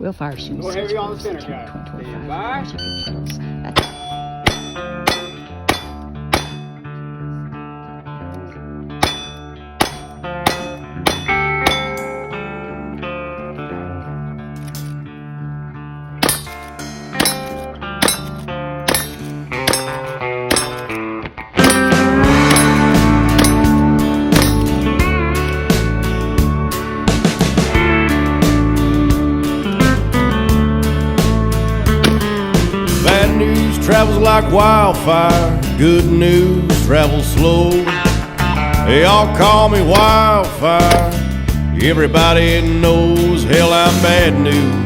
We'll fire shooting. Go heavy on the center guy. Bye. Bad news travels like wildfire, good news travels slow. They all call me wildfire, everybody knows, hell, I'm bad news.